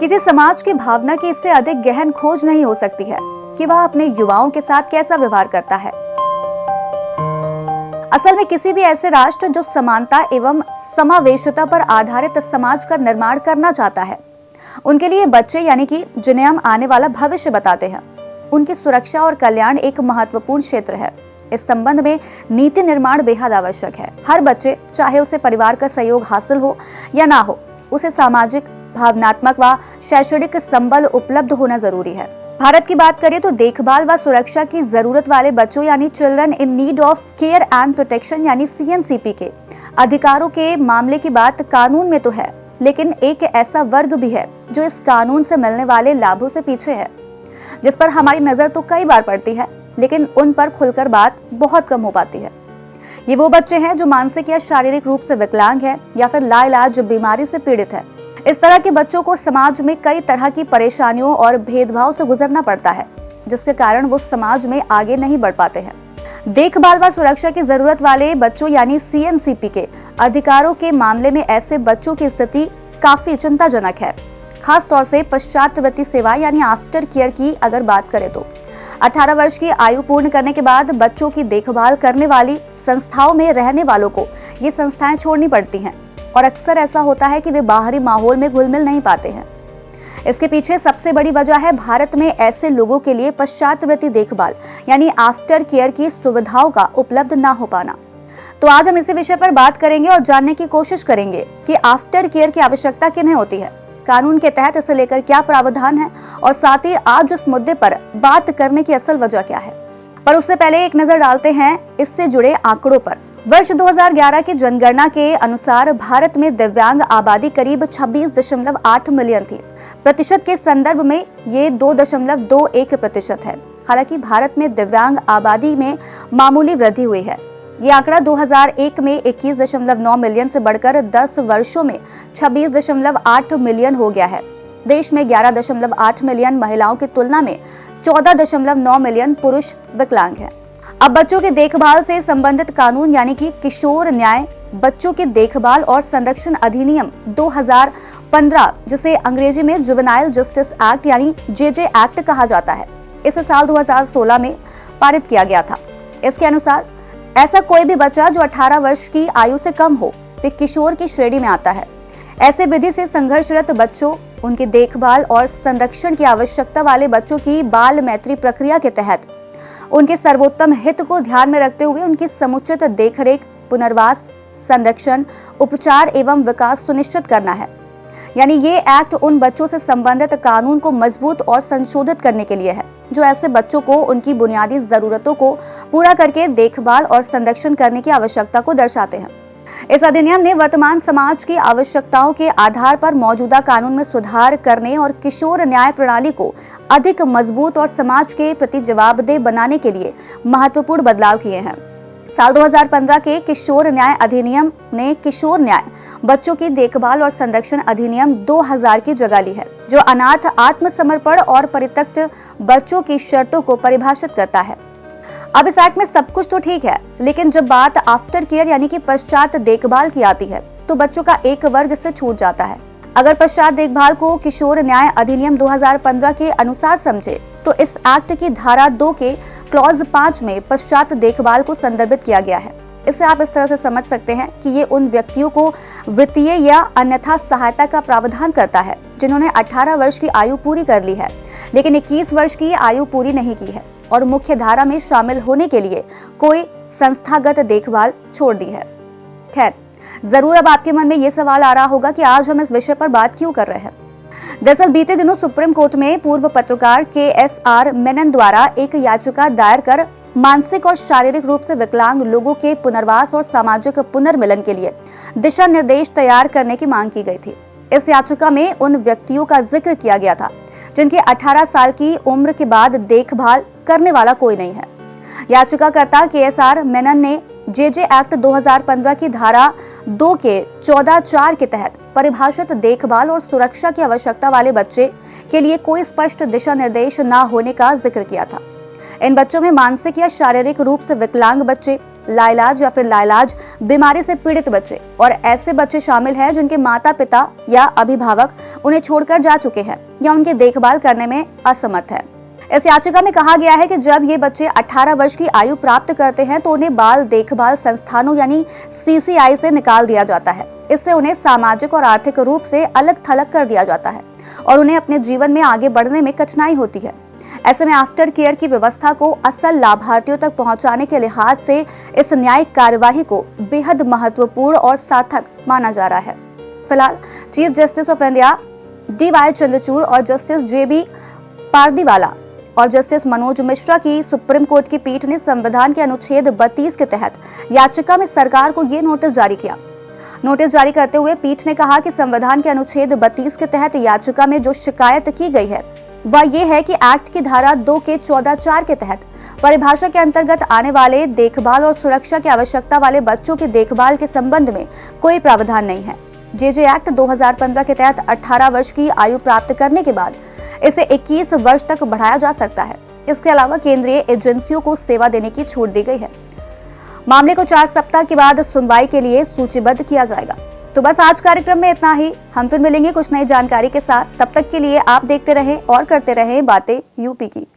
किसी समाज की भावना की इससे अधिक गहन खोज नहीं हो सकती है कि वह अपने युवाओं के साथ कैसा व्यवहार करता है। असल में किसी भी ऐसे राष्ट्र जो समानता एवं समावेशिता पर आधारित समाज का निर्माण करना चाहता है, उनके लिए बच्चे यानी कि जिन्हें हम आने वाला भविष्य बताते हैं, उनकी सुरक्षा और कल्याण एक महत्वपूर्ण क्षेत्र है। इस संबंध में नीति निर्माण बेहद आवश्यक है। हर बच्चे, चाहे उसे परिवार का सहयोग हासिल हो या ना हो, उसे सामाजिक, भावनात्मक व शैक्षणिक संबल उपलब्ध होना जरूरी है। भारत की बात करें तो देखभाल व सुरक्षा की जरूरत वाले बच्चों यानी children in need of care and protection यानी CNCP के अधिकारों के मामले की बात कानून में तो है, लेकिन एक ऐसा वर्ग भी है जो इस कानून से मिलने वाले लाभों से पीछे है, जिस पर हमारी नजर तो कई बार पड़ती है, लेकिन उन पर खुलकर बात बहुत कम हो पाती है। ये वो बच्चे हैं जो मानसिक या शारीरिक रूप से विकलांग है या फिर लाइलाज बीमारी से पीड़ित है। इस तरह के बच्चों को समाज में कई तरह की परेशानियों और भेदभाव से गुजरना पड़ता है, जिसके कारण वो समाज में आगे नहीं बढ़ पाते हैं। देखभाल व सुरक्षा की जरूरत वाले बच्चों यानी CNCP के अधिकारों के मामले में ऐसे बच्चों की स्थिति काफी चिंताजनक है। खास तौर से पश्चातवर्ती सेवा यानी आफ्टर केयर की अगर बात करें तो 18 वर्ष की आयु पूर्ण करने के बाद बच्चों की देखभाल करने वाली संस्थाओं में रहने वालों को ये संस्थाएं छोड़नी पड़ती हैं और अक्सर ऐसा होता है कि वे बाहरी माहौल में घुल मिल नहीं पाते हैं। इसके पीछे सबसे बड़ी वजह है भारत में ऐसे लोगों के लिए पश्चातवर्ती देखभाल यानी आफ्टर केयर की सुविधाओं का उपलब्ध ना हो पाना। तो आज हम इसी विषय पर बात करेंगे और जानने की कोशिश करेंगे कि आफ्टर केयर की आवश्यकता किन्हें होती है, कानून के तहत इसे लेकर क्या प्रावधान है और साथ ही आज इस मुद्दे पर बात करने की असल वजह क्या है। पर उससे पहले एक नजर डालते हैं इससे जुड़े आंकड़ों पर। वर्ष 2011 की जनगणना के अनुसार भारत में दिव्यांग आबादी करीब 26.8 मिलियन थी। प्रतिशत के संदर्भ में ये 2.21% है। हालांकि भारत में दिव्यांग आबादी में मामूली वृद्धि हुई है। ये आंकड़ा 2001 में 21.9 मिलियन से बढ़कर 10 वर्षों में 26.8 मिलियन हो गया है। देश में 11.8 मिलियन महिलाओं की तुलना में 14.9 मिलियन पुरुष विकलांग हैं। अब बच्चों की देखभाल से संबंधित कानून यानी कि किशोर न्याय बच्चों की देखभाल और संरक्षण अधिनियम 2015, जिसे अंग्रेजी में जुवेनाइल जस्टिस एक्ट यानी JJ एक्ट कहा जाता है, इसे साल 2016 में पारित किया गया था। इसके अनुसार ऐसा कोई भी बच्चा जो 18 वर्ष की आयु से कम हो, वे किशोर की श्रेणी में आता है। ऐसे विधि से संघर्षरत बच्चों, उनकी देखभाल और संरक्षण की आवश्यकता वाले बच्चों की बाल मैत्री प्रक्रिया के तहत उनके सर्वोत्तम हित को ध्यान में रखते हुए उनकी समुचित देखरेख, पुनर्वास, संरक्षण, उपचार एवं विकास सुनिश्चित करना है। यानी ये एक्ट उन बच्चों से संबंधित कानून को मजबूत और संशोधित करने के लिए है जो ऐसे बच्चों को उनकी बुनियादी जरूरतों को पूरा करके देखभाल और संरक्षण करने की आवश्यकता को दर्शाते हैं। इस अधिनियम ने वर्तमान समाज की आवश्यकताओं के आधार पर मौजूदा कानून में सुधार करने और किशोर न्याय प्रणाली को अधिक मजबूत और समाज के प्रति जवाबदेह बनाने के लिए महत्वपूर्ण बदलाव किए हैं। साल 2015 के किशोर न्याय अधिनियम ने किशोर न्याय बच्चों की देखभाल और संरक्षण अधिनियम 2000 की जगह ली है, जो अनाथ, आत्मसमर्पण और परित्यक्त बच्चों की शर्तों को परिभाषित करता है। अब इस एक्ट में सब कुछ तो ठीक है, लेकिन जब बात आफ्टर केयर यानी कि पश्चात देखभाल की आती है तो बच्चों का एक वर्ग इससे छूट जाता है। अगर पश्चात देखभाल को किशोर न्याय अधिनियम 2015 के अनुसार समझे तो इस एक्ट की धारा 2 के क्लॉज 5 में पश्चात देखभाल को संदर्भित किया गया है। इसे आप इस तरह से समझ सकते हैं कि ये उन व्यक्तियों को वित्तीय या अन्यथा सहायता का प्रावधान करता है जिन्होंने 18 वर्ष की आयु पूरी कर ली है, लेकिन 21 वर्ष की आयु पूरी नहीं की है और मुख्य धारा में शामिल होने के लिए कोई संस्थागत देखभाल छोड़ दी है। खैर, जरूर अब आपके मन में ये सवाल आ रहा होगा कि आज हम इस विषय पर बात क्यों कर रहे हैं। दरअसल बीते दिनों सुप्रीम कोर्ट में पूर्व पत्रकार KSR मेनन द्वारा एक याचिका दायर कर मानसिक और शारीरिक रूप से विकलांग लोगों के पुनर्वास और सामाजिक पुनर्मिलन के लिए दिशा निर्देश तैयार करने की मांग की गई थी। इस याचिका में उन व्यक्तियों का जिक्र किया गया था जिनके 18 साल की उम्र के बाद देखभाल करने वाला कोई नहीं है। याचिकाकर्ता KSR मेनन ने JJ एक्ट 2015 की धारा 2 के 14(4) के तहत परिभाषित देखभाल और सुरक्षा की आवश्यकता वाले बच्चे के लिए कोई स्पष्ट दिशा निर्देश न होने का जिक्र किया था। इन बच्चों में मानसिक या शारीरिक रूप से विकलांग बच्चे, लाइलाज या फिर लाइलाज बीमारी से पीड़ित बच्चे और ऐसे बच्चे शामिल हैं जिनके माता पिता या अभिभावक उन्हें छोड़कर जा चुके हैं या उनकी देखभाल करने में असमर्थ है। इस याचिका में कहा गया है कि जब ये बच्चे 18 वर्ष की आयु प्राप्त करते हैं तो उन्हें बाल देखभाल संस्थानों यानी CCI से निकाल दिया जाता है। इससे उन्हें सामाजिक और आर्थिक रूप से अलग थलग कर दिया जाता है और उन्हें अपने जीवन में आगे बढ़ने में कठिनाई होती है। ऐसे में आफ्टर केयर की व्यवस्था को असल लाभार्थियों तक पहुंचाने के लिहाज से इस न्यायिक कार्यवाही को बेहद महत्वपूर्ण और सार्थक माना जा रहा है। फिलहाल chief justice of India DY Chandrachud और जस्टिस JB पारदीवाला और जस्टिस मनोज मिश्रा की सुप्रीम कोर्ट की पीठ ने संविधान के अनुच्छेद 32 के तहत याचिका में सरकार को ये नोटिस जारी किया। नोटिस जारी करते हुए पीठ ने कहा कि संविधान के अनुच्छेद 32 के तहत याचिका में जो शिकायत की गई है वह ये है कि एक्ट की धारा 2 के 14(4) के तहत परिभाषा के अंतर्गत आने वाले देखभाल और सुरक्षा की आवश्यकता वाले बच्चों की देखभाल के संबंध में कोई प्रावधान नहीं है। JJ एक्ट 2015 के तहत 18 वर्ष की आयु प्राप्त करने के बाद इसे 21 वर्ष तक बढ़ाया जा सकता है। इसके अलावा केंद्रीय एजेंसियों को सेवा देने की छूट दी गई है। मामले को 4 सप्ताह के बाद सुनवाई के लिए सूचीबद्ध किया जाएगा। तो बस आज कार्यक्रम में इतना ही। हम फिर मिलेंगे कुछ नई जानकारी के साथ। तब तक के लिए आप देखते रहें और करते रहें बातें यूपी की।